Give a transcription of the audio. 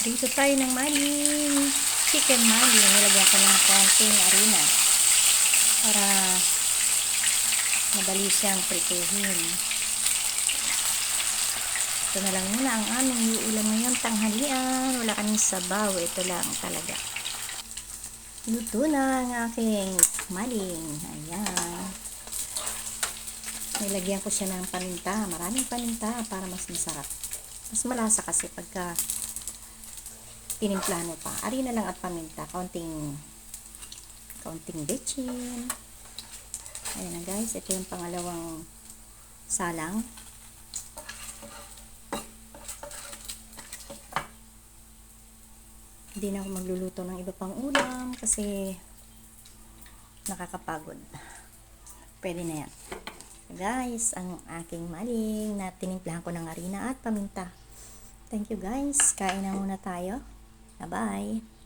Dito tayo ng maling chicken maling. Nilagyan ko ng konting harina para madali siyang prituhin. Ito na lang muna ang aming iulam ngayon tanghalian. Wala kaming sabaw. Ito lang talaga. Luto na ang aking maling. Ayan. Nilagyan ko siya ng paminta. Maraming paminta para mas masarap. Mas malasa kasi pagka tinimplahan mo pa. Harina lang at paminta. Kaunting bechin. Ayan na guys. Ito yung pangalawang salang. Hindi na ako magluluto ng iba pang ulam kasi nakakapagod. Pwede na yan. Guys, ang aking maling na tinimplahan ko ng harina at paminta. Thank you guys. Kain na muna tayo. Bye-bye.